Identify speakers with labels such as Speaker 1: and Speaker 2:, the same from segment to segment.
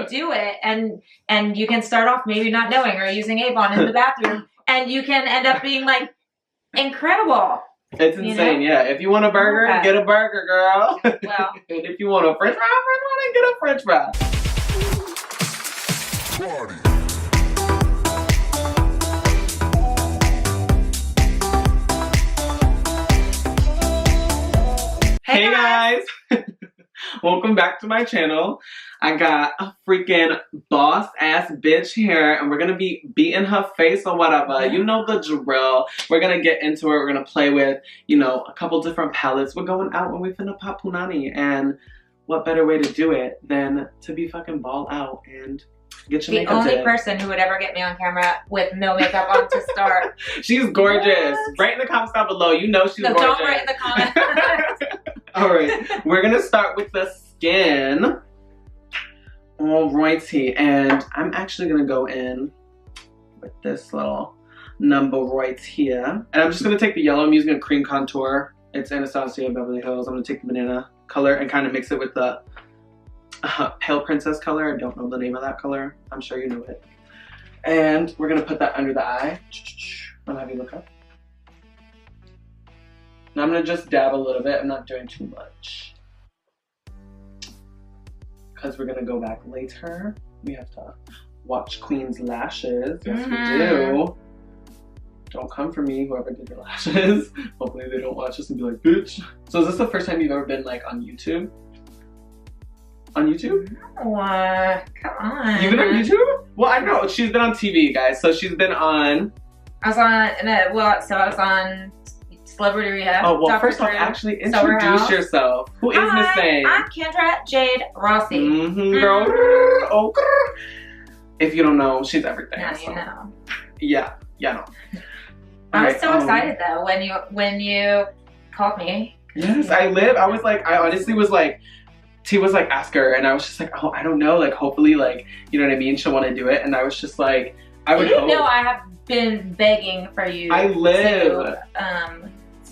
Speaker 1: to do it, and you can start off maybe not knowing or using Avon in the bathroom, and you can end up being like incredible.
Speaker 2: It's insane, yeah. If you want a burger, get a burger, girl.
Speaker 1: Well,
Speaker 2: and if you want a French fry, get a French fry. Hey guys! Welcome back to my channel. I got a freaking boss ass bitch here, and we're gonna be beating her face or whatever. You know the drill. We're gonna get into it. We're gonna play with, you know, a couple different palettes. We're going out and we finna pop punani, and what better way to do it than to be fucking ball out and get your makeup done.
Speaker 1: The only person who would ever get me on camera with no makeup on to start.
Speaker 2: She's gorgeous. What? Write in the comments down below. You know she's gorgeous.
Speaker 1: Don't write in the comments.
Speaker 2: Alright, we're gonna start with the skin. Alrighty, and I'm actually gonna go in with this little number right here. And I'm just gonna take the yellow. I'm using a cream contour. It's Anastasia Beverly Hills. I'm gonna take the banana color and kind of mix it with the Pale Princess color. I don't know the name of that color. I'm sure you know it. And we're gonna put that under the eye. I'll have you look up. Now I'm gonna just dab a little bit. I'm not doing too much, because we're gonna go back later. We have to watch Queen's lashes. Yes, we do. Don't come for me, whoever did your lashes. Hopefully they don't watch this and be like, bitch. So is this the first time you've ever been like on YouTube? On YouTube?
Speaker 1: No, come on.
Speaker 2: You've been on YouTube? Well, I know she's been on TV, guys. So she's been on.
Speaker 1: I was on Celebrity Rehab.
Speaker 2: Oh, well, first off, actually introduce yourself. Who is Miss Thing?
Speaker 1: I'm Kendra Jade Rossi.
Speaker 2: Girl. Oh, if you don't know, she's everything.
Speaker 1: Now you know.
Speaker 2: Yeah, no.
Speaker 1: I was so excited though when you called me.
Speaker 2: Yes, I honestly was like, T was like, ask her, and I was just like, oh, I don't know, like, hopefully, like, you know what I mean, she'll want to do it, and I was just like, I would hope.
Speaker 1: You know, I have been begging for you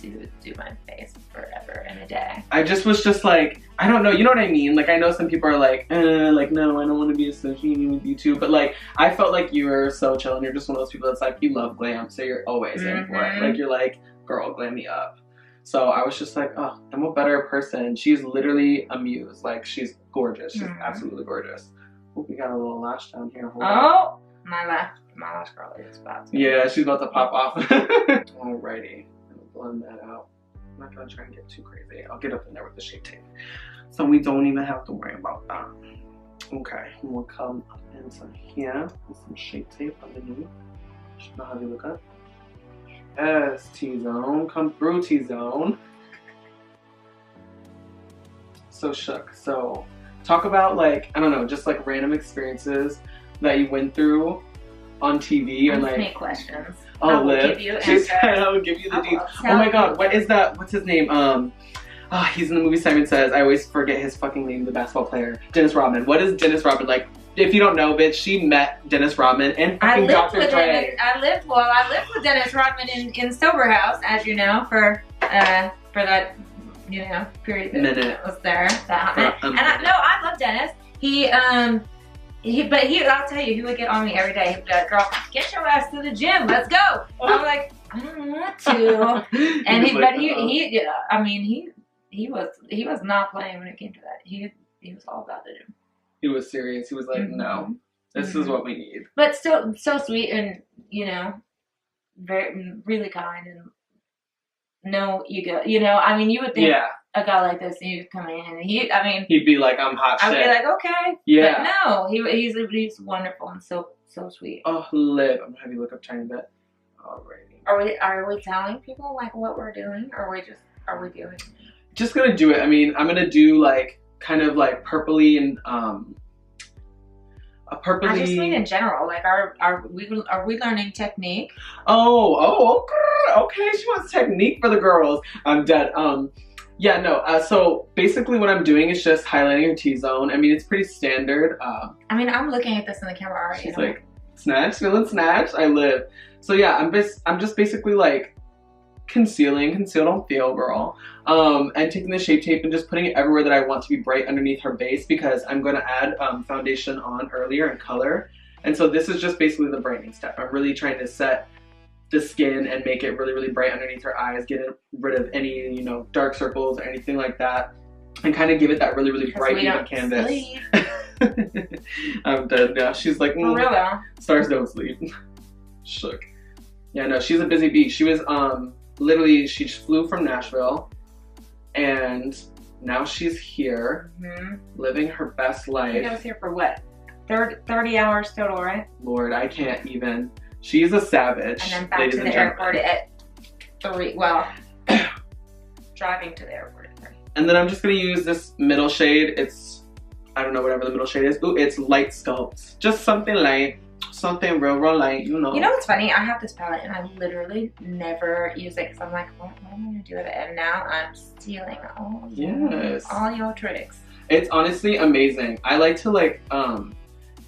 Speaker 1: to do my face forever and a day.
Speaker 2: I just was just like, I don't know, you know what I mean? Like, I know some people are like, no, I don't want to be associated with you too, but like, I felt like you were so chill, and you're just one of those people that's like, you love glam, so you're always in for it. Like, you're like, girl, glam me up. So I was just like, oh, I'm a better person. She's literally a muse. Like, she's gorgeous. She's absolutely gorgeous. Oh, we got a little lash down here. Hold on.
Speaker 1: My lash curl is about to.
Speaker 2: Yeah, she's about to pop off. Alrighty. Blend that out. I'm not gonna try and get too crazy. I'll get up in there with the shape tape, so we don't even have to worry about that. Okay, and we'll come up into here with some shape tape underneath. Should know how to look up. Yes, T-zone, come through, T-zone. So shook. So talk about, like, I don't know, just like random experiences that you went through on TV and like.
Speaker 1: Make questions.
Speaker 2: Oh, Liv. She said I will give you the deeds. Oh my god, what is that? What's his name? He's in the movie Simon Says. I always forget his fucking name, the basketball player. Dennis Rodman. What is Dennis Rodman like? If you don't know, bitch, she met Dennis Rodman and fucking Dr. Dre.
Speaker 1: I lived with Dennis Rodman in Sober House, as you know, for that, you know, period that was there. I love Dennis. I'll tell you, he would get on me every day. He'd be like, girl, get your ass to the gym. Let's go. I'm like, I don't want to. And he was not playing when it came to that. He was all about the gym.
Speaker 2: He was serious. He was like, no, this is what we need.
Speaker 1: But still so sweet and, you know, really kind and no ego. You know, I mean, you would think a guy like this, he'd come in and he'd be like, I'm hot shit. I'd be like, okay. Yeah. But no, he's wonderful and so sweet.
Speaker 2: Oh, Liv, I'm gonna have you look up tiny bit. Alrighty.
Speaker 1: Are we telling people like what we're doing, or are we doing it?
Speaker 2: Just gonna do it. I mean, I'm gonna do like kind of like purpley and a purpley.
Speaker 1: I just mean in general. Like, are we learning technique?
Speaker 2: Oh, okay. She wants technique for the girls. I'm dead. Yeah, no. So basically, what I'm doing is just highlighting her T-zone. I mean, it's pretty standard.
Speaker 1: I mean, I'm looking at this in the camera already.
Speaker 2: She's like, snatch, feeling snatched. I live. So yeah, I'm just basically like concealing. Conceal, don't feel, girl. And taking the Shape Tape and just putting it everywhere that I want to be bright underneath her base, because I'm going to add foundation on earlier and color. And so this is just basically the brightening step. I'm really trying to set the skin and make it really, really bright underneath her eyes, get rid of any, you know, dark circles or anything like that, and kind of give it that really, really bright even canvas. I'm dead now. She's like,
Speaker 1: for real though.
Speaker 2: Stars don't sleep. Shook. Yeah, no, she's a busy bee. She was literally, she just flew from Nashville, and now she's here, living her best life.
Speaker 1: I was here for what? 30 hours total, right?
Speaker 2: Lord, I can't even. She's a savage.
Speaker 1: And then back to the airport at 3. Well, driving to the airport at 3.
Speaker 2: And then I'm just gonna use this middle shade. It's, I don't know, whatever the middle shade is. Ooh, it's Light Sculpt. Just something light. Something real, real light, you know.
Speaker 1: You know what's funny? I have this palette and I literally never use it because I'm like, what am I gonna do with it? And now I'm stealing all your tricks.
Speaker 2: It's honestly amazing. I like to like,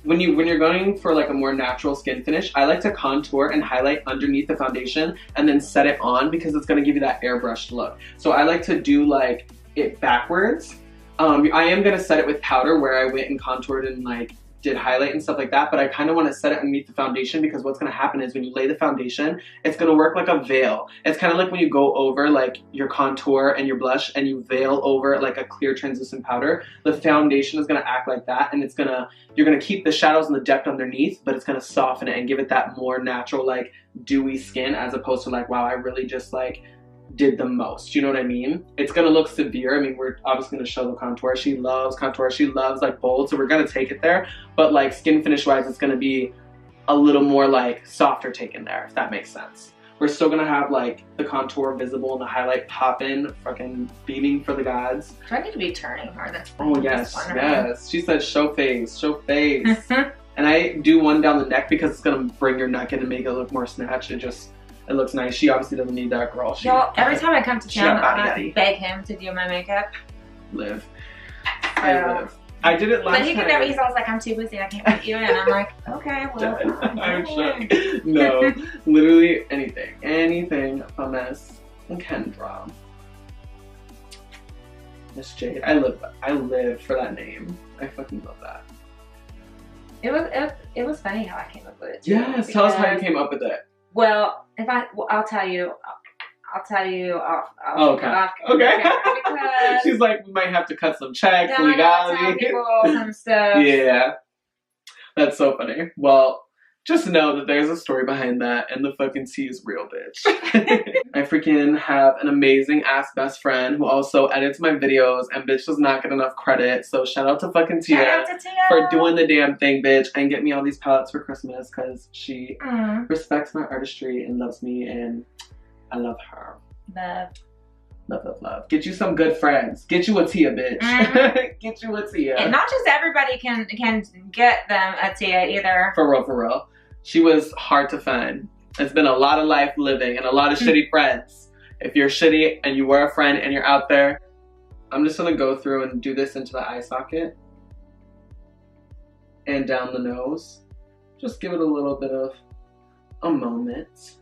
Speaker 2: when you're going for like a more natural skin finish, I like to contour and highlight underneath the foundation and then set it on, because it's gonna give you that airbrushed look. So I like to do like it backwards. I am gonna set it with powder, where I went and contoured and like did highlight and stuff like that, but I kind of want to set it underneath the foundation, because what's going to happen is when you lay the foundation, it's going to work like a veil. It's kind of like when you go over like your contour and your blush and you veil over like a clear translucent powder. The foundation is going to act like that, and you're going to keep the shadows and the depth underneath, but it's going to soften it and give it that more natural, like dewy skin, as opposed to like, wow, I really just like did the most, you know what I mean? It's gonna look severe. I mean, we're obviously gonna show the contour. She loves contour, she loves like bold, so we're gonna take it there, but like skin finish wise, it's gonna be a little more like softer taken there, if that makes sense. We're still gonna have like the contour visible and the highlight popping, fucking beaming for the gods.
Speaker 1: Do I need to be turning her? That's
Speaker 2: oh yes, yes. She said show face, show face. And I do one down the neck because it's gonna bring your neck in and make it look more snatched. It looks nice. She obviously doesn't need that, girl.
Speaker 1: Y'all, every time I come to town, I beg him to do my makeup.
Speaker 2: Live. I live. I did it last time.
Speaker 1: But he could never, he's always like, I'm too busy, I can't meet you. And I'm like, okay, well,
Speaker 2: I'm shook. No, literally anything. Anything from Miss Kendra. Miss Jade. I live for that name. I fucking love that.
Speaker 1: It was funny how I came up with it too.
Speaker 2: Yes, tell us how you came up with it.
Speaker 1: Well, I'll tell you off.
Speaker 2: Okay. Okay. She's like, we might have to cut some checks, legality.
Speaker 1: Tell people some stuff.
Speaker 2: Yeah. That's so funny. Well, just know that there's a story behind that, and the fucking tea is real, bitch. I freaking have an amazing ass best friend who also edits my videos, and bitch does not get enough credit. So shout out to fucking Tia for doing the damn thing, bitch, and get me all these palettes for Christmas, because she respects my artistry and loves me, and I love her.
Speaker 1: Love.
Speaker 2: Love, love, love. Get you some good friends. Get you a Tia, bitch. Get you a Tia.
Speaker 1: And not just everybody can get them a Tia either.
Speaker 2: For real, for real. She was hard to find. It's been a lot of life living and a lot of shitty friends. If you're shitty and you were a friend and you're out there, I'm just gonna go through and do this into the eye socket and down the nose. Just give it a little bit of a moment.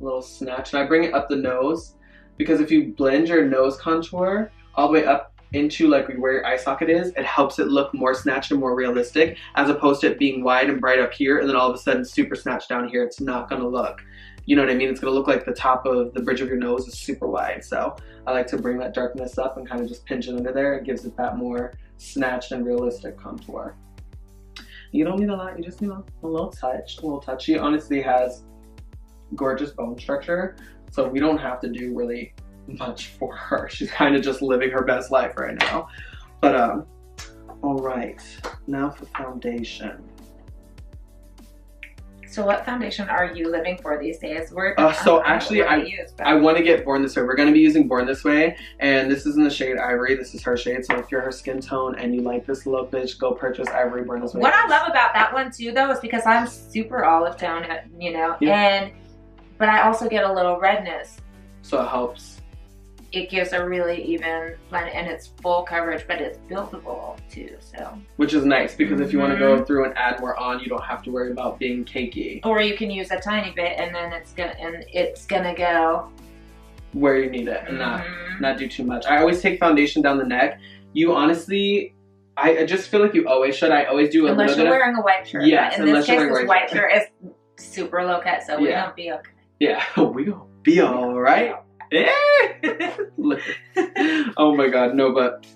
Speaker 2: A little snatch. And I bring it up the nose, because if you blend your nose contour all the way up into like where your eye socket is, it helps it look more snatched and more realistic, as opposed to it being wide and bright up here and then all of a sudden super snatched down here. It's not gonna look, you know what I mean? It's gonna look like the top of the bridge of your nose is super wide. So I like to bring that darkness up and kind of just pinch it under there. It gives it that more snatched and realistic contour. You don't need a lot, you just need a little touch, a little touch. She honestly has gorgeous bone structure, so we don't have to do really much for her. She's kind of just living her best life right now. But all right, now for foundation.
Speaker 1: So what foundation are you living for these days?
Speaker 2: So actually I want to get Born This Way. We're going to be using Born This Way, and this is in the shade Ivory. This is her shade, so if you're her skin tone and you like this look, bitch, go purchase Ivory Born This Way.
Speaker 1: What I love about that one too though is because I'm super olive tone, you know, but I also get a little redness.
Speaker 2: So it helps.
Speaker 1: it gives a really even blend, and it's full coverage, but it's buildable too. So,
Speaker 2: which is nice because if you want to go through and add more on, you don't have to worry about being cakey.
Speaker 1: Or you can use a tiny bit, and then it's gonna go
Speaker 2: where you need it and not do too much. I always take foundation down the neck. You honestly, I just feel like you always should. I always do a
Speaker 1: unless
Speaker 2: little
Speaker 1: you're
Speaker 2: bit
Speaker 1: wearing a white shirt.
Speaker 2: Yes,
Speaker 1: in this case, this white shirt is super low cut, so we're gonna be okay.
Speaker 2: Yeah, we gonna be all right. Yeah. Oh my god, no, but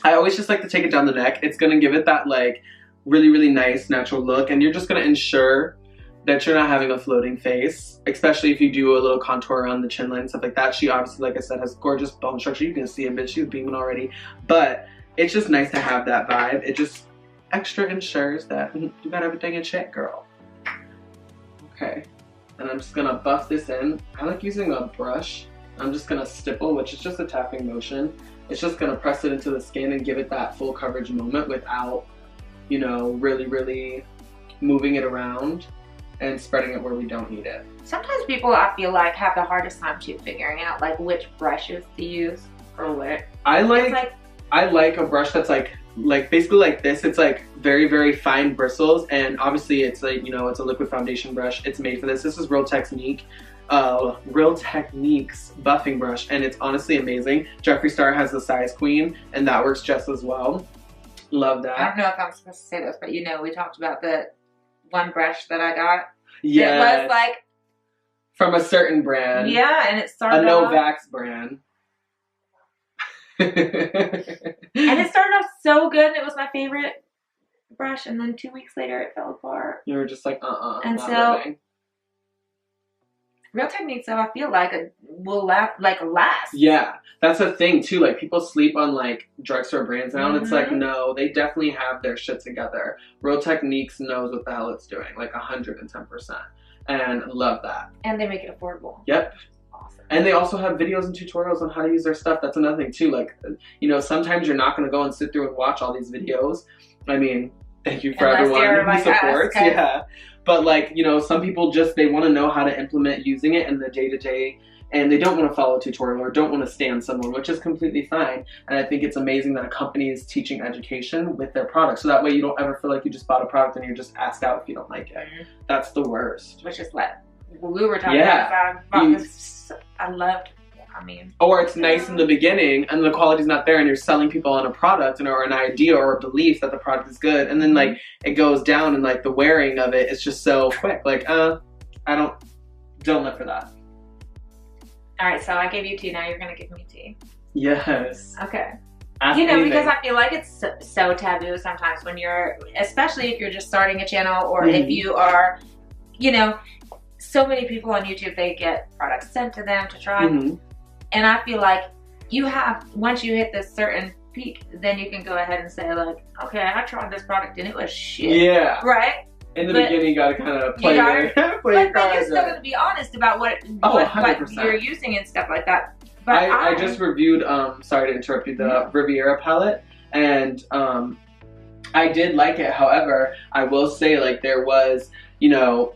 Speaker 2: I always just like to take it down the neck. It's gonna give it that like really, really nice natural look, and you're just gonna ensure that you're not having a floating face, especially if you do a little contour around the chin line and stuff like that. She obviously, like I said, has gorgeous bone structure. You can see it, bitch, she's beaming already. But it's just nice to have that vibe. It just extra ensures that you got everything in check, girl. Okay, and I'm just gonna buff this in. I like using a brush. I'm just gonna stipple, which is just a tapping motion. It's just gonna press it into the skin and give it that full coverage moment without, you know, really, really moving it around and spreading it where we don't need it.
Speaker 1: Sometimes people, I feel like, have the hardest time too figuring out like which brushes to use or what.
Speaker 2: I like a brush that's like basically like this. It's like very, very fine bristles, and obviously it's like, you know, it's a liquid foundation brush. It's made for this. This is Real Technique's buffing brush, and it's honestly amazing. Jeffree Star has the Size Queen, and that works just as well. Love that.
Speaker 1: I don't know if I'm supposed to say this, but you know, we talked about the one brush that I got.
Speaker 2: Yeah.
Speaker 1: It was like
Speaker 2: from a certain brand.
Speaker 1: Yeah, and it started
Speaker 2: a Novax brand.
Speaker 1: And it started off so good, and it was my favorite brush, and then 2 weeks later it fell apart.
Speaker 2: You were just like,
Speaker 1: and so
Speaker 2: living.
Speaker 1: Real Technique, so I feel like it will last.
Speaker 2: Yeah, that's a thing too. Like, people sleep on like drugstore brands now, and it's like, no, they definitely have their shit together. Real Techniques knows what the hell it's doing, like 110%, and love that.
Speaker 1: And they make it affordable.
Speaker 2: Yep. Awesome. And they also have videos and tutorials on how to use their stuff. That's another thing too. Like, you know, sometimes you're not going to go and sit through and watch all these videos. I mean, thank you for everyone who supports. Yeah. But like, you know, some people just, they want to know how to implement using it in the day-to-day, and they don't want to follow a tutorial or don't want to stand someone, which is completely fine. And I think it's amazing that a company is teaching education with their product. So that way you don't ever feel like you just bought a product and you're just asked out if you don't like it. That's the worst.
Speaker 1: Which is what we were talking about. I loved, I mean.
Speaker 2: Or it's nice in the beginning and the quality's not there, and you're selling people on a product or an idea or a belief that the product is good, and then like it goes down and like the wearing of it is just so quick. Like, I don't live for that.
Speaker 1: All right, so I gave you tea, now you're gonna give me tea.
Speaker 2: Yes.
Speaker 1: Okay.
Speaker 2: Ask
Speaker 1: you know,
Speaker 2: anything.
Speaker 1: because I feel like it's so taboo sometimes when you're, especially if you're just starting a channel, or if you are, you know, so many people on YouTube, they get products sent to them to try. And I feel like you have, once you hit this certain peak, then you can go ahead and say like, okay, I tried this product and it was shit.
Speaker 2: Yeah.
Speaker 1: Right?
Speaker 2: In the beginning, you gotta kind of play your cards.
Speaker 1: But you're still gonna be honest about what you're using and stuff like that. But
Speaker 2: I just reviewed, sorry to interrupt you, the Riviera palette, and I did like it. However, I will say, like, there was, you know,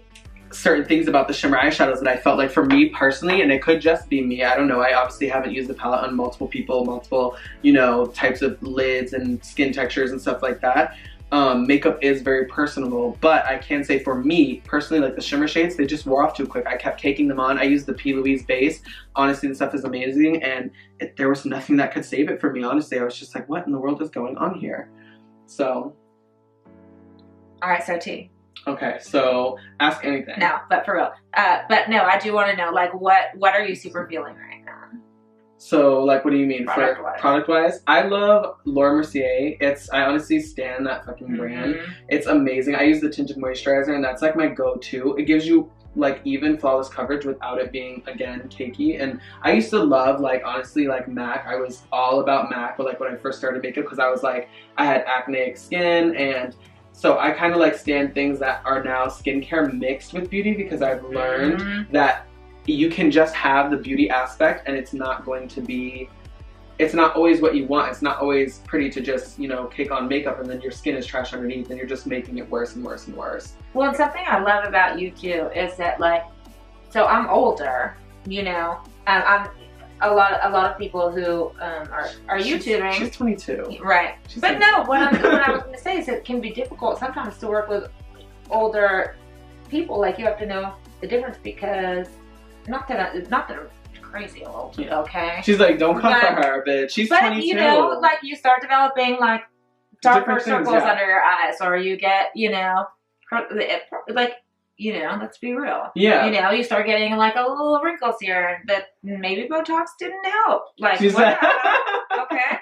Speaker 2: certain things about the shimmer eyeshadows that I felt like, for me personally, and it could just be me, I don't know, I obviously haven't used the palette on multiple people, multiple, you know, types of lids and skin textures and stuff like that. Makeup is very personable, but I can say for me personally, like the shimmer shades, they just wore off too quick. I kept caking them on. I used the P. Louise base. Honestly, the stuff is amazing, and there was nothing that could save it for me. Honestly, I was just like, what in the world is going on here? So.
Speaker 1: All right, so tea.
Speaker 2: Okay, so ask anything.
Speaker 1: No, but for real. But no, I do want to know, like, what are you super feeling right now?
Speaker 2: So, like, what do you mean?
Speaker 1: Product-wise.
Speaker 2: Product-wise? I love Laura Mercier. I honestly stan that fucking brand. It's amazing. I use the tinted moisturizer, and that's like my go-to. It gives you like even flawless coverage without it being, again, cakey. And I used to love, like, honestly, like MAC. I was all about MAC, but like when I first started makeup, because I was like, I had acneic skin, and so I kind of like stand things that are now skincare mixed with beauty, because I've learned that you can just have the beauty aspect, and it's not going to be, it's not always what you want. It's not always pretty to just, you know, cake on makeup and then your skin is trash underneath and you're just making it worse and worse and worse.
Speaker 1: Well, and something I love about you too is that, like, so I'm older, you know, I'm a lot of people who are YouTubing.
Speaker 2: She's 22.
Speaker 1: Right. But no, what I was going to say is it can be difficult sometimes to work with older people. Like, you have to know the difference, because not that I'm crazy old, okay?
Speaker 2: She's like, don't come for her, bitch. She's 22.
Speaker 1: You know, like, you start developing like darker circles under your eyes, or you get, you know, like, you know, let's be real.
Speaker 2: Yeah.
Speaker 1: You know, you start getting like a little wrinkles here, but maybe Botox didn't help. Like, okay.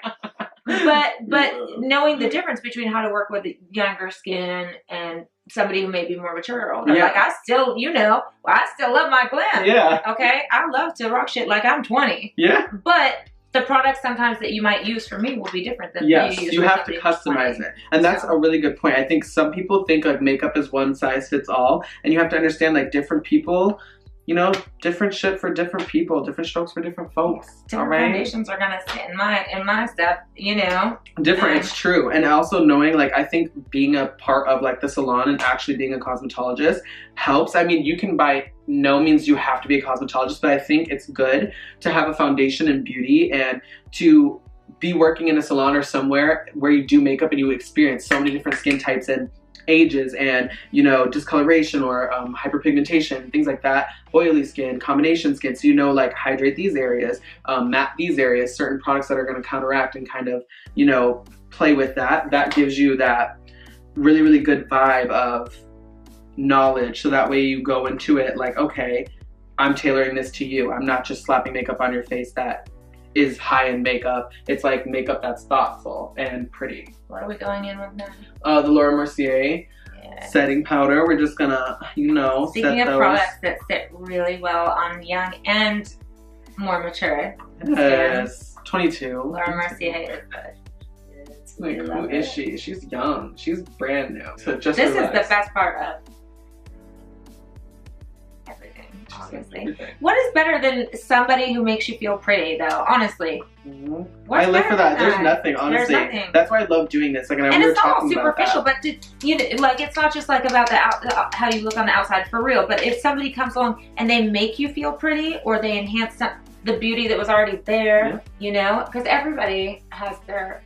Speaker 1: But knowing the difference between how to work with younger skin and somebody who may be more mature or older. Like, I still, you know, I still love my glam.
Speaker 2: Yeah.
Speaker 1: Okay? I love to rock shit like I'm 20.
Speaker 2: Yeah.
Speaker 1: But the products sometimes that you might use for me will be different than
Speaker 2: you have to customize it. And that's a really good point. I think some people think like makeup is one size fits all, and you have to understand like different people, you know, different shit for different people, different strokes for different folks.
Speaker 1: Different foundations are gonna sit in my stuff, you know.
Speaker 2: Different, it's true. And also knowing, like, I think being a part of like the salon and actually being a cosmetologist helps. I mean, you can by no means you have to be a cosmetologist, but I think it's good to have a foundation in beauty and to be working in a salon or somewhere where you do makeup and you experience so many different skin types and ages and, you know, discoloration or hyperpigmentation, things like that, oily skin, combination skin, so you know, like, hydrate these areas, matte these areas, certain products that are going to counteract and kind of, you know, play with that. That gives you that really, really good vibe of knowledge, so that way you go into it like, okay, I'm tailoring this to you. I'm not just slapping makeup on your face that is high-end makeup. It's like makeup that's thoughtful and pretty.
Speaker 1: What are we going in with now?
Speaker 2: The Laura Mercier setting powder. We're just gonna, you know,
Speaker 1: speaking of products that sit really well on young and more mature.
Speaker 2: Yes, 22.
Speaker 1: Laura Mercier is good.
Speaker 2: Like, who is she? She's young. She's brand new. So just
Speaker 1: this is the best part of everything, honestly. What is better than somebody who makes you feel pretty, though? Honestly,
Speaker 2: I live for that. There's nothing, honestly.
Speaker 1: There's nothing.
Speaker 2: That's why I love doing this. Like,
Speaker 1: and it's not all superficial, but you know, like, it's not just like about how you look on the outside, for real. But if somebody comes along and they make you feel pretty, or they enhance the beauty that was already there, you know, because everybody has their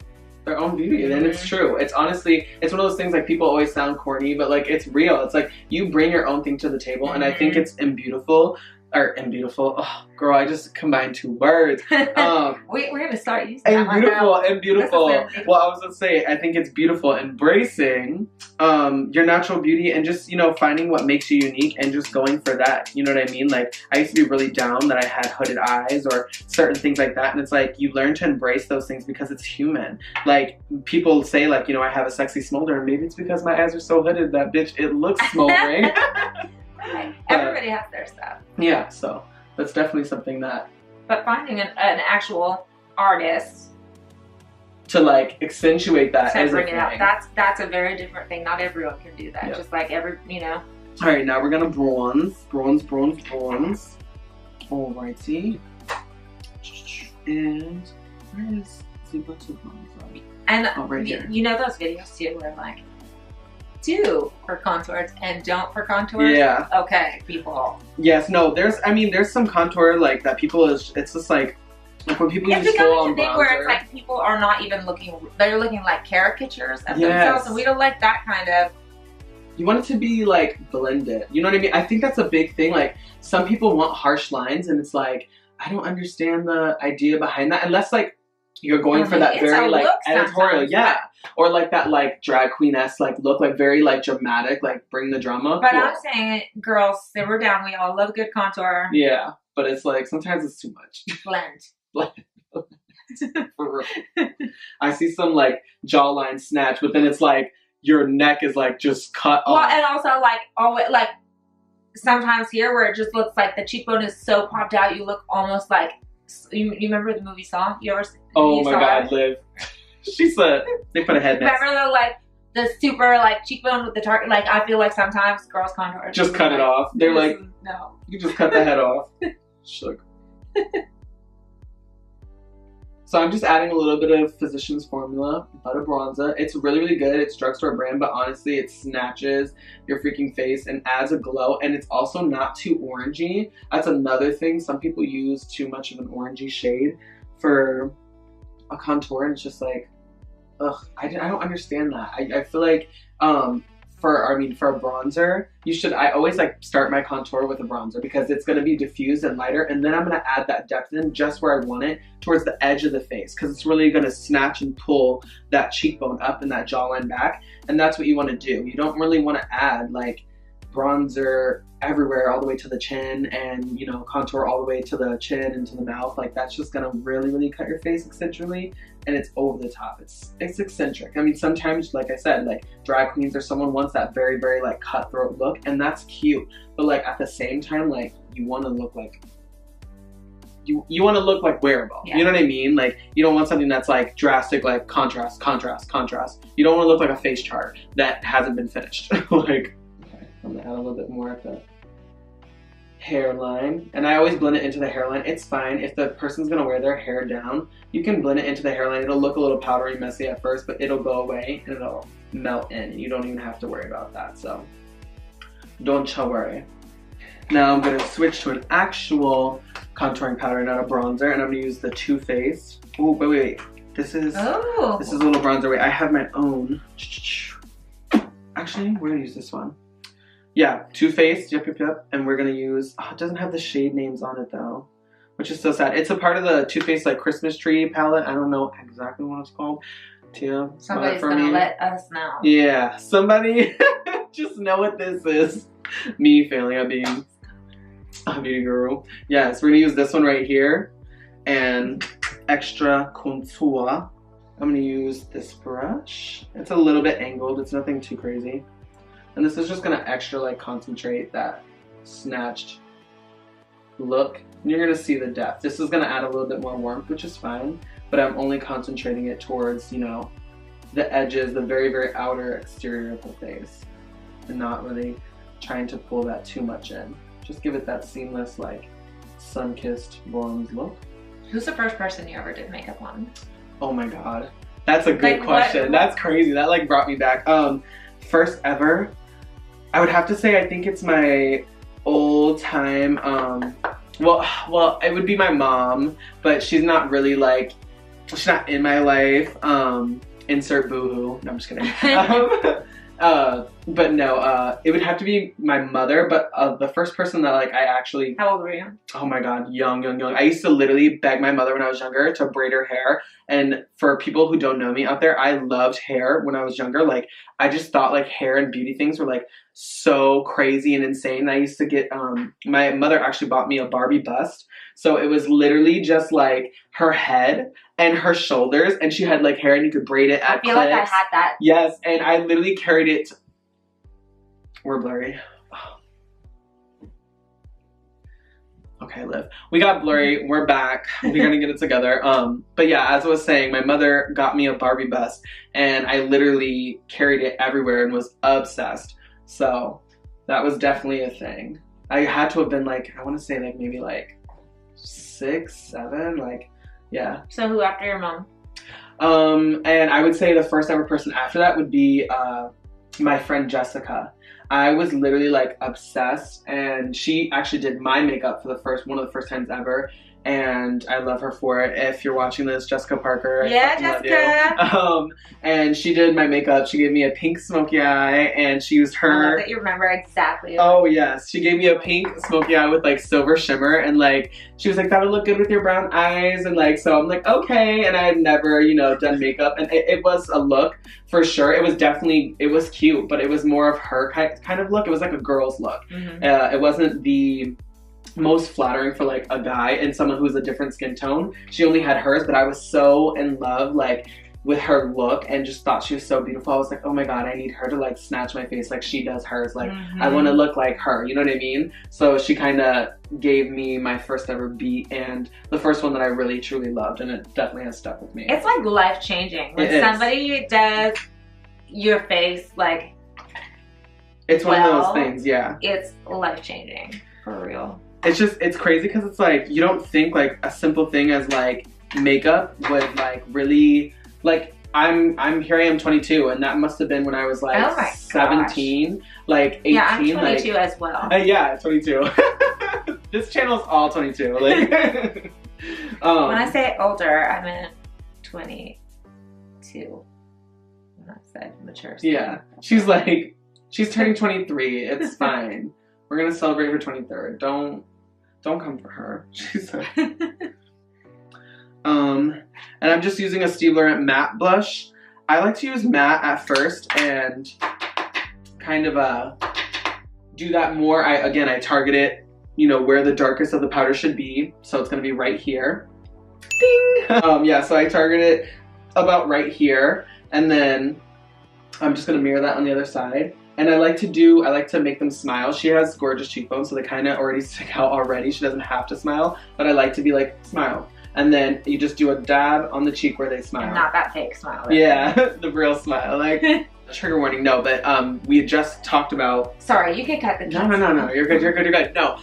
Speaker 2: own beauty, and it's true. It's honestly, it's one of those things, like, people always sound corny, but like, it's real. It's like you bring your own thing to the table, and I think it's beautiful. Oh, girl, I just combined two words.
Speaker 1: We're gonna start using that.
Speaker 2: Beautiful. Well, I was gonna say, I think it's beautiful embracing your natural beauty and just, you know, finding what makes you unique and just going for that. You know what I mean? Like, I used to be really down that I had hooded eyes or certain things like that, and it's like you learn to embrace those things because it's human. Like, people say, like, you know, I have a sexy smolder, and maybe it's because my eyes are so hooded that, bitch, it looks smoldering.
Speaker 1: Everybody has their stuff.
Speaker 2: Yeah, so that's definitely something that.
Speaker 1: But finding an actual artist
Speaker 2: to, like, accentuate that
Speaker 1: to bring it out, that's a very different thing. Not everyone can do that. Just like you know.
Speaker 2: All right, now we're gonna bronze. Alrighty. And where is Zebra to bronze?
Speaker 1: And
Speaker 2: right here.
Speaker 1: You know those videos too, where like, do for contours and don't for contours.
Speaker 2: Yeah.
Speaker 1: Okay, people.
Speaker 2: Yes. No. There's some contour like that. It's just like when people use full on bronzer.
Speaker 1: Where it's like people are not even looking. They're looking like caricatures of themselves, and we don't like that kind of.
Speaker 2: You want it to be like blended. You know what I mean? I think that's a big thing. Like, some people want harsh lines, and it's like, I don't understand the idea behind that, unless like you're going for that very like editorial, or like that like drag queen-esque like look, like very like dramatic, like bring the drama.
Speaker 1: But I'm saying, girls, simmer down. We all love a good contour.
Speaker 2: Yeah, but it's like sometimes it's too much.
Speaker 1: Blend.
Speaker 2: For real. I see some like jawline snatch, but then it's like your neck is like just cut off.
Speaker 1: Well, and also like sometimes here where it just looks like the cheekbone is so popped out, you look almost like. You remember the movie Saw? You ever?
Speaker 2: Oh my God, Liv. She said they put a head next.
Speaker 1: Remember the super like cheekbone with the target? Like, I feel like sometimes girls contour
Speaker 2: just cut it off. They're like,
Speaker 1: no,
Speaker 2: you just cut the head off. Shook. So I'm just adding a little bit of Physicians Formula Butter Bronzer. It's really, really good. It's drugstore brand, but honestly, it snatches your freaking face and adds a glow. And it's also not too orangey. That's another thing. Some people use too much of an orangey shade for a contour, and it's just like, ugh, I don't understand that. I feel like for a bronzer, I always like start my contour with a bronzer because it's going to be diffused and lighter, and then I'm going to add that depth in just where I want it, towards the edge of the face, because it's really going to snatch and pull that cheekbone up and that jawline back, and that's what you want to do. You don't really want to add like bronzer everywhere all the way to the chin and, you know, contour all the way to the chin and to the mouth. Like, that's just gonna really, really cut your face eccentrically, and it's over the top. It's eccentric. I mean, sometimes, like I said, like drag queens or someone wants that very, very like cutthroat look, and that's cute. But like at the same time, like you want to look like you want to look like wearable. Yeah. You know what I mean? Like, you don't want something that's like drastic, like contrast, contrast, contrast. You don't want to look like a face chart that hasn't been finished. Like, okay, I'm gonna add a little bit more at the hairline, and I always blend it into the hairline. It's fine if the person's gonna wear their hair down. You can blend it into the hairline. It'll look a little powdery, messy at first, but it'll go away and it'll melt in, and you don't even have to worry about that. So don't you worry. Now I'm gonna switch to an actual contouring powder, not a bronzer, and I'm gonna use the Too Faced. Oh, wait. This is a little bronzer. Wait, I have my own. Actually, we're gonna use this one. Yeah, Too Faced, yep. And we're gonna use, it doesn't have the shade names on it though, which is so sad. It's a part of the Too Faced like Christmas tree palette. I don't know exactly what it's called. Tia,
Speaker 1: somebody's gonna let us know.
Speaker 2: Yeah, somebody just know what this is. Me failing at being a beauty guru. Yes, we're gonna use this one right here, and extra contour. I'm gonna use this brush. It's a little bit angled. It's nothing too crazy. And this is just gonna extra like concentrate that snatched look. And you're gonna see the depth. This is gonna add a little bit more warmth, which is fine, but I'm only concentrating it towards, you know, the edges, the very, very outer exterior of the face, and not really trying to pull that too much in. Just give it that seamless, like, sun-kissed bronze look.
Speaker 1: Who's the first person you ever did makeup on?
Speaker 2: Oh my god. That's a good question. That's crazy. That like brought me back. First ever, I would have to say I think it's my old time, well, it would be my mom, but she's not really like, she's not in my life. Insert boohoo. No, I'm just kidding. But no, it would have to be my mother, but the first person that like I actually...
Speaker 1: How old were you?
Speaker 2: Oh my god, young. I used to literally beg my mother when I was younger to braid her hair. And for people who don't know me out there, I loved hair when I was younger. Like, I just thought like hair and beauty things were like so crazy and insane. I used to get, my mother actually bought me a Barbie bust. So it was literally just like her head and her shoulders, and she had like hair and you could braid it at
Speaker 1: I feel like I had that.
Speaker 2: Yes, and I literally carried it. We're blurry. Okay, Liv. We got blurry. We're back. We're gonna get it together. But yeah, as I was saying, my mother got me a Barbie bust, and I literally carried it everywhere and was obsessed. So that was definitely a thing. I had to have been like, I want to say like maybe like 6, 7, like, yeah.
Speaker 1: So who after your mom?
Speaker 2: And I would say the first ever person after that would be my friend Jessica. I was literally like obsessed, and she actually did my makeup for one of the first times ever, and I love her for it. If you're watching this, Jessica Parker.
Speaker 1: Yeah, Jessica.
Speaker 2: And she did my makeup. She gave me a pink smoky eye, and she used her.
Speaker 1: I love that you remember exactly.
Speaker 2: Oh yes, she gave me a pink smoky eye with like silver shimmer, and like she was like, that would look good with your brown eyes, and like, so I'm like, okay. And I had never, you know, done makeup, and it was a look for sure. It was cute, but it was more of her kind of look. It was like a girl's look. Mm-hmm. It wasn't the most flattering for like a guy and someone who's a different skin tone. She only had hers, but I was so in love like with her look and just thought she was so beautiful. I was like, oh my god, I need her to like snatch my face like she does hers. Like, mm-hmm. I want to look like her, you know what I mean? So she kind of gave me my first ever beat, and the first one that I really truly loved, and it definitely has stuck with me.
Speaker 1: It's like life-changing. When somebody does your face, like,
Speaker 2: it's one of those things, yeah.
Speaker 1: It's life-changing, for real.
Speaker 2: It's just, it's crazy because it's like, you don't think like a simple thing as like makeup would like really like I'm here I am 22 and that must have been when I was like 17, like 18.
Speaker 1: Yeah, I'm 22 like, as well.
Speaker 2: Yeah, 22. This channel's all 22. Like
Speaker 1: when I say older, I meant 22. When I said mature.
Speaker 2: Yeah. She's like, she's turning 23. It's fine. We're gonna celebrate her 23rd. Don't come for her. She's like and I'm just using a Steve Laurent matte blush. I like to use matte at first and kind of do that more. I target it, you know, where the darkest of the powder should be. So it's gonna be right here. Ding! Yeah, so I target it about right here, and then I'm just gonna mirror that on the other side. And I like to make them smile. She has gorgeous cheekbones, so they kind of already stick out already. She doesn't have to smile, but I like to be like, smile. And then you just do a dab on the cheek where they smile.
Speaker 1: And not that fake smile. Right?
Speaker 2: Yeah, the real smile. Like, trigger warning, no, but we had just talked about...
Speaker 1: Sorry, you can cut the...
Speaker 2: No, you're good. No,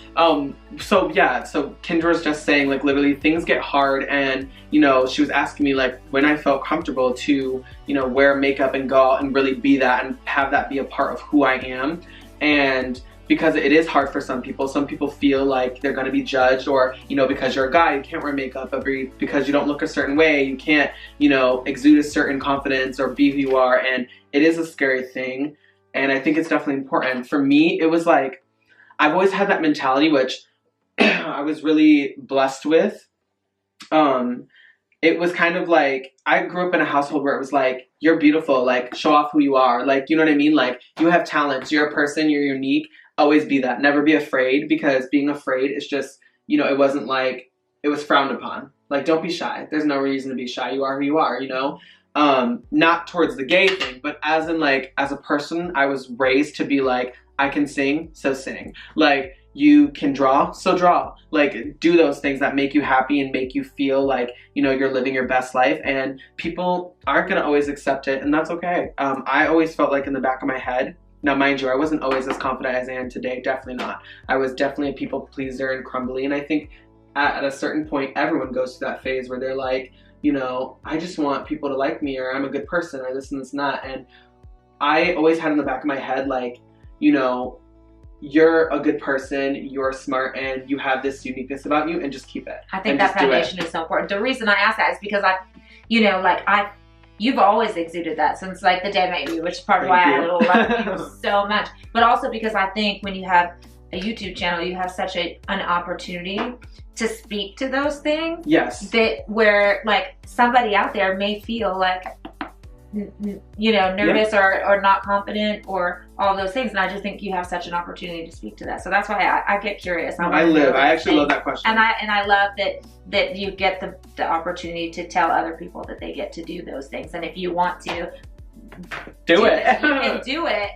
Speaker 2: so yeah, so Kendra was just saying, like, literally things get hard, and, you know, she was asking me, like, when I felt comfortable to, you know, wear makeup and go out and really be that and have that be a part of who I am. And because it is hard for some people feel like they're going to be judged, or, you know, because you're a guy, you can't wear makeup, because you don't look a certain way, you can't, you know, exude a certain confidence or be who you are, and it is a scary thing, and I think it's definitely important. For me, it was like, I've always had that mentality, which I was really blessed with. It was kind of like, I grew up in a household where it was like, you're beautiful, like, show off who you are, like, you know what I mean? Like, you have talents, you're a person, you're unique. Always be that. Never be afraid, because being afraid is just, you know, it wasn't like, it was frowned upon. Like, don't be shy. There's no reason to be shy. You are who you are, you know? Not towards the gay thing, but as in, like, as a person, I was raised to be like, I can sing, so sing. Like, you can draw, so draw. Like, do those things that make you happy and make you feel like, you know, you're living your best life, and people aren't gonna always accept it, and that's okay. I always felt like in the back of my head, now, mind you, I wasn't always as confident as I am today. Definitely not. I was definitely a people pleaser and crumbly. And I think at a certain point, everyone goes through that phase where they're like, you know, I just want people to like me, or I'm a good person, or this and this and that. And I always had in the back of my head, like, you know, you're a good person, you're smart, and you have this uniqueness about you, and just keep it.
Speaker 1: I think that foundation is so important. The reason I ask that is because you've always exuded that since like the day I met you, which is part of why I love you so much. But also because I think when you have a YouTube channel, you have such an opportunity to speak to those things.
Speaker 2: Yes. That
Speaker 1: where like somebody out there may feel like, you know, nervous or not confident or all those things. And I just think you have such an opportunity to speak to that. So that's why I get curious.
Speaker 2: I actually love that question.
Speaker 1: And I love that you get the opportunity to tell other people that they get to do those things. And if you want to
Speaker 2: do it,
Speaker 1: you can do it.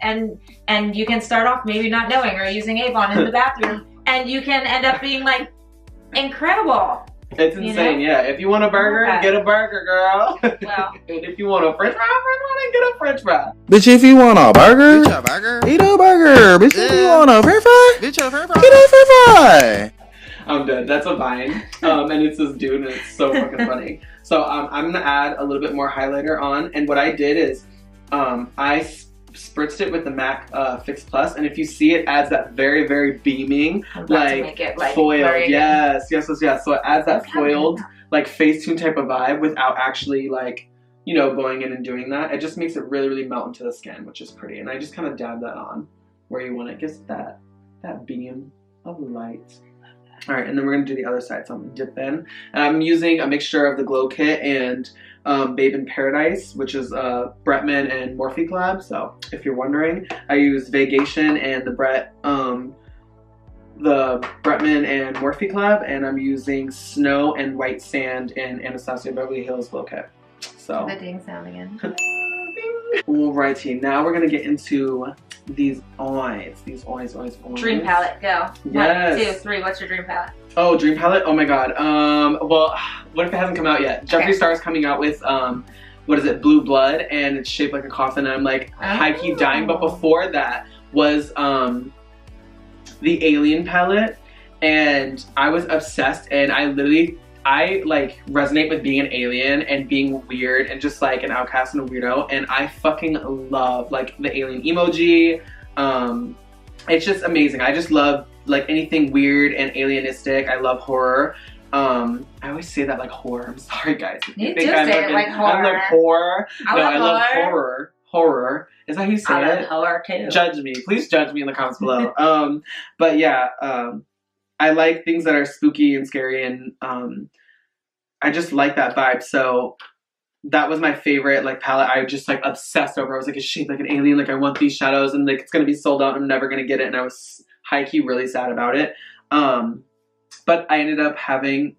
Speaker 1: And you can start off maybe not knowing or using Avon in the bathroom, and you can end up being like incredible.
Speaker 2: It's insane, you know? Yeah. If you want a burger, get a burger, girl.
Speaker 1: Well,
Speaker 2: and if you want a french fry, get a french fry.
Speaker 3: Bitch, if you want a burger, eat a burger. Bitch, if you want a french fry, get a french fry.
Speaker 2: I'm dead. That's a Vine. And it's this dude, and it's so fucking funny. So I'm gonna add a little bit more highlighter on, and what I did is I spritzed it with the MAC Fix Plus, and if you see, it adds that very, very beaming, like foiled. Yes. So it adds that foiled, like Facetune type of vibe without actually like, you know, going in and doing that. It just makes it really, really melt into the skin, which is pretty. And I just kind of dab that on where you want it. Gives that beam of light. All right, and then we're gonna do the other side. So I'm gonna dip in, and I'm using a mixture of the Glow Kit and Babe in Paradise, which is Bretman and Morphe collab. So if you're wondering, I use Vacation and the Bretman and Morphe collab, and I'm using Snow and White Sand in Anastasia Beverly Hills Glow Kit. So
Speaker 1: the ding sound again.
Speaker 2: Alrighty, now we're gonna get into these eyes.
Speaker 1: Dream palette, go.
Speaker 2: Yes.
Speaker 1: 1, 2, 3. What's your dream palette?
Speaker 2: Oh, dream palette? Oh my god. Well, what if it hasn't come out yet? Jeffree Star's coming out with what is it? Blue Blood, and it's shaped like a coffin, and I'm like high-key dying. But before that was the Alien palette, and I was obsessed, and I I like resonate with being an alien and being weird and just like an outcast and a weirdo, and I fucking love like the alien emoji. It's just amazing. I just love like anything weird and alienistic. I love horror. I always say that like horror. I'm sorry, guys.
Speaker 1: You do say it like horror.
Speaker 2: I'm like horror. I love horror. Horror. Is that how you say it?
Speaker 1: I love horror too.
Speaker 2: Judge me. Please judge me in the comments below. But yeah, I like things that are spooky and scary, and I just like that vibe. So that was my favorite like palette. I just like obsessed over. I was like, it's shaped like an alien. Like I want these shadows, and like it's gonna be sold out. I'm never gonna get it, and I was high key really sad about it. But I ended up having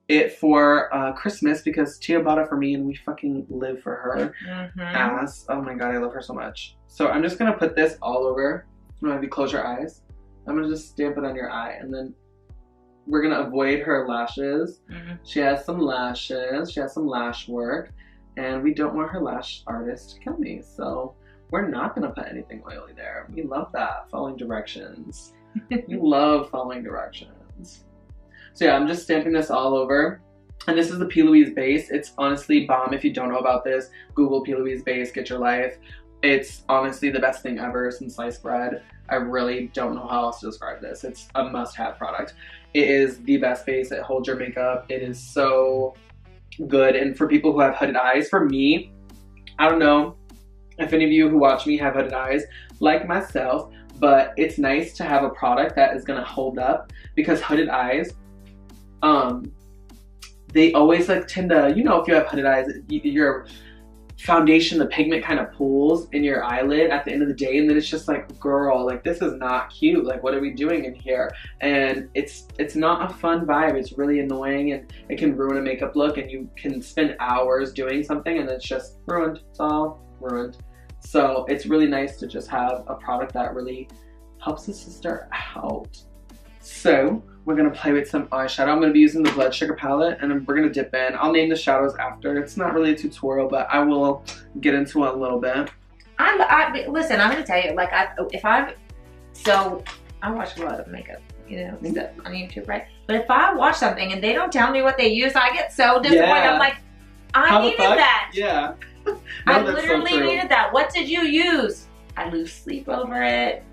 Speaker 2: it for Christmas because Tia bought it for me, and we fucking live for her ass. Oh my god, I love her so much. So I'm just gonna put this all over. I'm gonna have you close your eyes. I'm gonna just stamp it on your eye, and then we're gonna avoid her lashes. She has some lashes, she has some lash work, and we don't want her lash artist to kill me, so we're not gonna put anything oily there. We love that, following directions. You love following directions. So yeah, I'm just stamping this all over. And this is the P. Louise base. It's honestly bomb. If you don't know about this, Google P. Louise base, get your life. It's honestly the best thing ever since sliced bread. I really don't know how else to describe this. It's a must-have product. It is the best base. It holds your makeup. It is so good. And for people who have hooded eyes, for me, I don't know if any of you who watch me have hooded eyes like myself, but it's nice to have a product that is gonna hold up, because hooded eyes, they always like tend to, you know, if you have hooded eyes, your foundation, the pigment kind of pools in your eyelid at the end of the day, and then it's just like, girl, like this is not cute. Like what are we doing in here? And it's not a fun vibe. It's really annoying, and it can ruin a makeup look, and you can spend hours doing something and it's just ruined. It's all ruined. So it's really nice to just have a product that really helps a sister out. So we're gonna play with some eyeshadow. I'm gonna be using the Blood Sugar palette, and then we're gonna dip in. I'll name the shadows after. It's not really a tutorial, but I will get into it a little bit.
Speaker 1: Listen, I'm gonna tell you, like, so I watch a lot of makeup, you know, stuff on YouTube, right? But if I watch something and they don't tell me what they use, I get so disappointed. Yeah. I'm like, I needed that.
Speaker 2: Yeah.
Speaker 1: No, I literally needed that. What did you use? I lose sleep over it.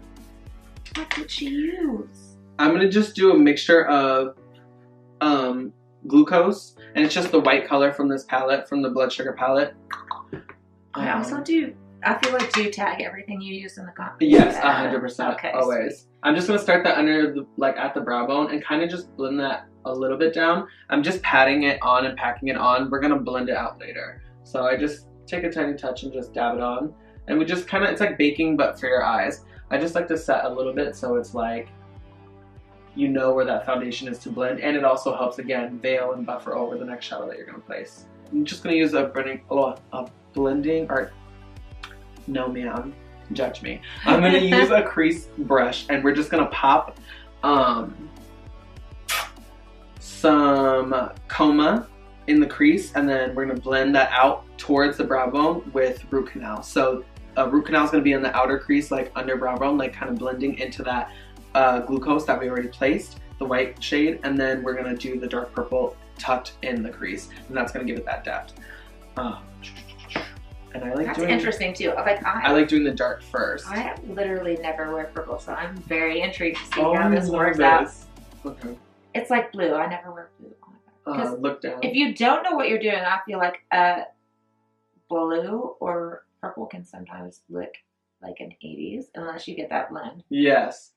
Speaker 1: What did she use?
Speaker 2: I'm gonna just do a mixture of glucose, and it's just the white color from this palette, from the Blood Sugar palette.
Speaker 1: I also do. I feel like you tag everything you use in the comments.
Speaker 2: Yes, 100%.
Speaker 1: Okay,
Speaker 2: always. Sweet. I'm just gonna start that under the, like at the brow bone, and kind of just blend that a little bit down. I'm just patting it on and packing it on. We're gonna blend it out later. So I just take a tiny touch and just dab it on, and we just kind of, it's like baking but for your eyes. I just like to set a little bit so it's like, you know where that foundation is to blend, and it also helps, again, veil and buffer over the next shadow that you're going to place. I'm just going to use a blending, or no ma'am, judge me. I'm going to use a crease brush, and we're just going to pop some coma in the crease, and then we're going to blend that out towards the brow bone with root canal. So root canal is going to be in the outer crease, like under brow bone, like kind of blending into that glucose that we already placed, the white shade, and then we're gonna do the dark purple tucked in the crease, and that's gonna give it that depth. And I like
Speaker 1: that's
Speaker 2: doing,
Speaker 1: interesting too.
Speaker 2: I like doing the dark first.
Speaker 1: I literally never wear purple, so I'm very intrigued to see how this works out.
Speaker 2: Okay.
Speaker 1: It's like blue. I never wear blue.
Speaker 2: Look down.
Speaker 1: If you don't know what you're doing, I feel like blue or purple can sometimes look like an 80s unless you get that blend.
Speaker 2: Yes.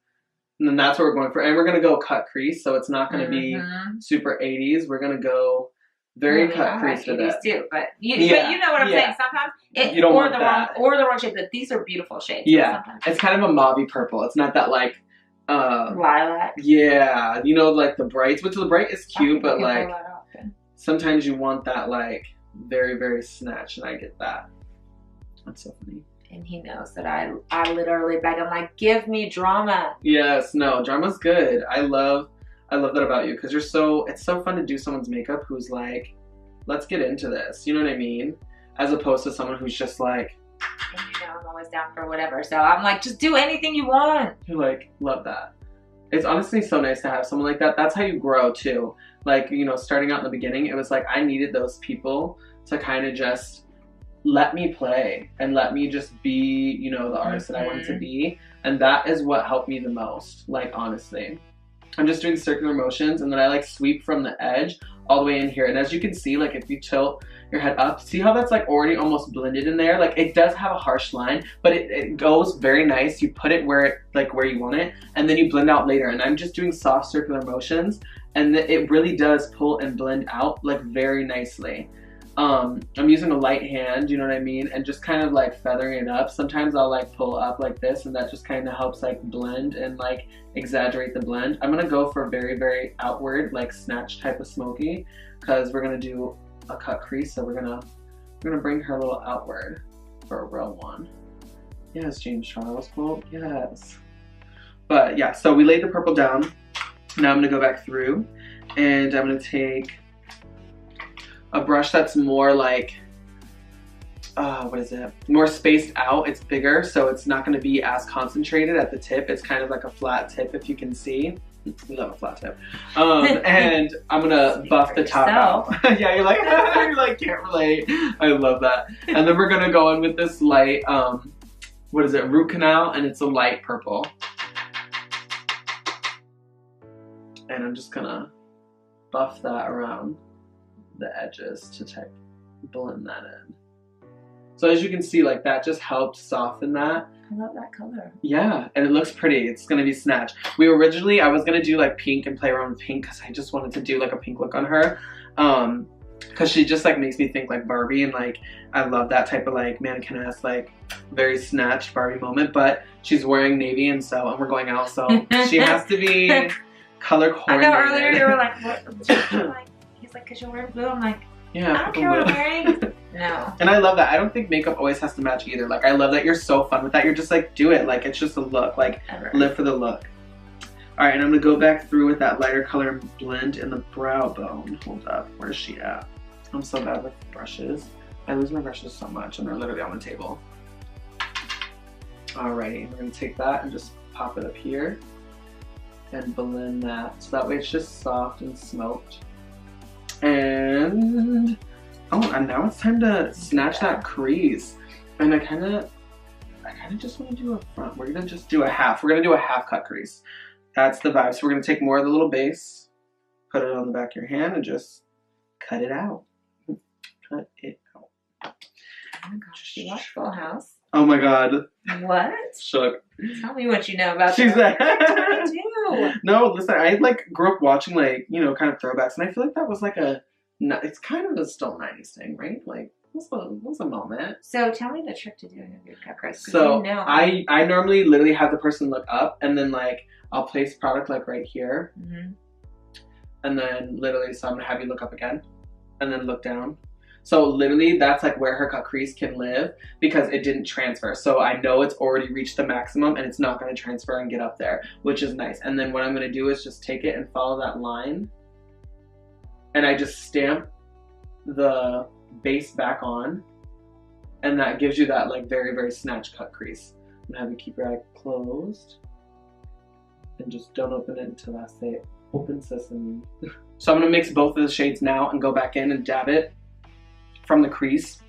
Speaker 2: And then that's what we're going for. And we're going to go cut crease, so it's not going to be super 80s. We're going to go very cut crease with it.
Speaker 1: Too, but you know what I'm saying. Sometimes
Speaker 2: you don't want the
Speaker 1: wrong shape. But these are beautiful shades.
Speaker 2: Yeah, it's kind of a mauvey purple. It's not that like
Speaker 1: lilac.
Speaker 2: Yeah, you know, like the brights. Which the bright is cute, but like sometimes you want that like very, very snatch, and I get that. That's so funny.
Speaker 1: And he knows that I literally beg him, like, give me drama.
Speaker 2: Yes, no, drama's good. I love that about you, because it's so fun to do someone's makeup who's like, let's get into this. You know what I mean? As opposed to someone who's just like,
Speaker 1: and you know I'm always down for whatever. So I'm like, just do anything you want.
Speaker 2: You're like, love that. it's honestly so nice to have someone like that. That's how you grow too. Like, you know, starting out in the beginning, it was like I needed those people to kind of just let me play and let me just be, you know, the artist that I wanted to be. And that is what helped me the most, like, honestly. I'm just doing circular motions, and then I like sweep from the edge all the way in here. And as you can see, like if you tilt your head up, see how that's like already almost blended in there? Like it does have a harsh line, but it goes very nice. You put it where you want it, and then you blend out later. And I'm just doing soft circular motions, and it really does pull and blend out like very nicely. I'm using a light hand, you know what I mean? And just kind of like feathering it up. Sometimes I'll like pull up like this, and that just kind of helps like blend and like exaggerate the blend. I'm gonna go for very, very outward, like snatch type of smoky, because we're gonna do a cut crease. So we're gonna bring her a little outward for a real one. Yes, James Charles quote, yes. But yeah, so we laid the purple down. Now I'm gonna go back through, and I'm gonna take a brush that's more like, what is it? More spaced out. It's bigger, so it's not going to be as concentrated at the tip. It's kind of like a flat tip, if you can see. We love a flat tip. And I'm gonna buff the top out. Yeah, you're like, can't relate. I love that. And then we're gonna go in with this light, what is it? Root canal, and it's a light purple. And I'm just gonna buff that around the edges to type blend that in. So as you can see, like that just helped soften that.
Speaker 1: I love that color.
Speaker 2: Yeah, and it looks pretty. It's gonna be snatched. I was gonna do like pink and play around with pink because I just wanted to do like a pink look on her. Because she just like makes me think like Barbie, and like I love that type of like mannequin-esque, like very snatched Barbie moment. But she's wearing navy, and we're going out, so she has to be color coordinated.
Speaker 1: I know earlier you were like, what? He's like, because you're wearing blue. I'm like,
Speaker 2: yeah,
Speaker 1: I don't care what I'm wearing. No.
Speaker 2: And I love that. I don't think makeup always has to match either. Like, I love that you're so fun with that. You're just like, do it. Like, it's just a look. Like, live for the look. All right, and I'm gonna go back through with that lighter color and blend in the brow bone. Hold up, where's she at? I'm so bad with brushes. I lose my brushes so much, and they're literally on the table. Alrighty, we're gonna take that and just pop it up here and blend that. So that way it's just soft and smoked. And now it's time to snatch that crease. And I kind of just want to do a front. We're gonna just do a half. We're gonna do a half cut crease. That's the vibe. So we're gonna take more of the little base, put it on the back of your hand, and just cut it out. Cut it out.
Speaker 1: Oh my gosh, you watch Full House?
Speaker 2: Oh my god.
Speaker 1: What?
Speaker 2: Shook.
Speaker 1: Tell me what you know about
Speaker 2: She's
Speaker 1: that.
Speaker 2: like,
Speaker 1: 22.
Speaker 2: No, listen, I like grew up watching like, you know, kind of throwbacks, and I feel like that was like it's kind of a still 90s thing, right? Like, what's a moment?
Speaker 1: So tell me the trick to doing a good cut crease.
Speaker 2: So
Speaker 1: you know.
Speaker 2: I normally literally have the person look up, and then like I'll place product like right here, and then literally, so I'm gonna have you look up again, and then look down. So literally that's like where her cut crease can live because it didn't transfer. So I know it's already reached the maximum and it's not gonna transfer and get up there, which is nice. And then what I'm gonna do is just take it and follow that line. And I just stamp the base back on. And that gives you that like very, very snatch cut crease. I'm gonna have you keep your eye closed. And just don't open it until I say open sesame. So I'm gonna mix both of the shades now and go back in and dab it from the crease,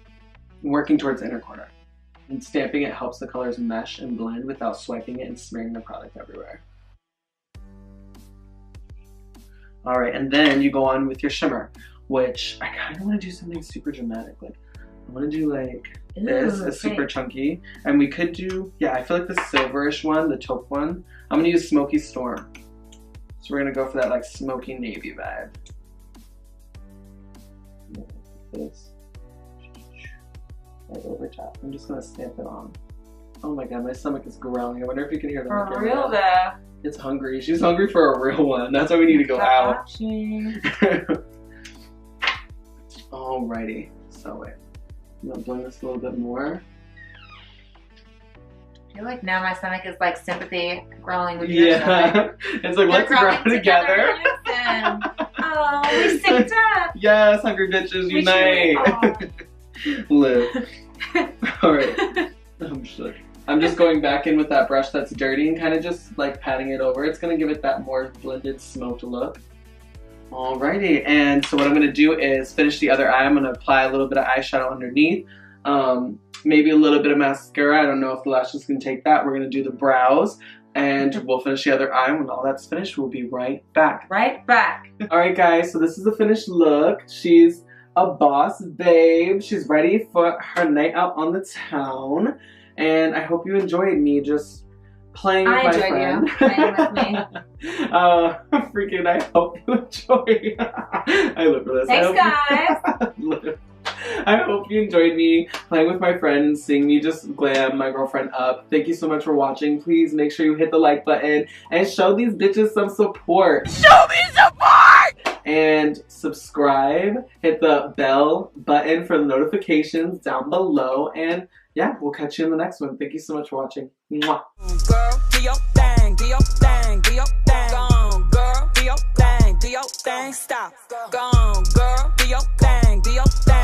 Speaker 2: working towards the inner corner. And stamping it helps the colors mesh and blend without swiping it and smearing the product everywhere. All right, and then you go on with your shimmer, which I kind of want to do something super dramatic. Like, I want to do like this, it's super chunky. And we could do, yeah, I feel like the silverish one, the taupe one. I'm gonna use Smoky Storm. So we're gonna go for that like smoky navy vibe. This. Right over top. I'm just gonna stamp it on. Oh my god, my stomach is growling. I wonder if you can hear the
Speaker 1: For real though.
Speaker 2: It's hungry. She's hungry for a real one. That's why we need to go out. Alrighty. So wait. I'm gonna blend this a little bit more.
Speaker 1: I feel like now my stomach is like sympathy growling with your stomach.
Speaker 2: It's like, let's grow together.
Speaker 1: Oh, we synced up.
Speaker 2: Yes, hungry bitches unite. Live. Alright. I'm shook. I'm just going back in with that brush that's dirty and kind of just like patting it over. It's going to give it that more blended smoked look. Alrighty, and so what I'm going to do is finish the other eye. I'm going to apply a little bit of eyeshadow underneath. Maybe a little bit of mascara. I don't know if the lashes can take that. We're going to do the brows. And we'll finish the other eye. When all that's finished, we'll be right back.
Speaker 1: Right back.
Speaker 2: Alright guys, so this is the finished look. She's a boss babe. She's ready for her night out on the town. And I hope you enjoyed me just playing with my friend.
Speaker 1: Playing with me.
Speaker 2: Freaking, I hope you enjoy. I live for this.
Speaker 1: Thanks, guys.
Speaker 2: I hope you enjoyed me playing with my friend and seeing me just glam my girlfriend up. Thank you so much for watching. Please make sure you hit the like button and show these bitches some support. Show me support! And subscribe. Hit the bell button for the notifications down below. And yeah, we'll catch you in the next one. Thank you so much for watching. Mwah.
Speaker 4: Girl, do your thing, do your thing, do your thing. Go on, girl, do your thing, do your thing. Stop. Go on, girl, do your thing, do your thing.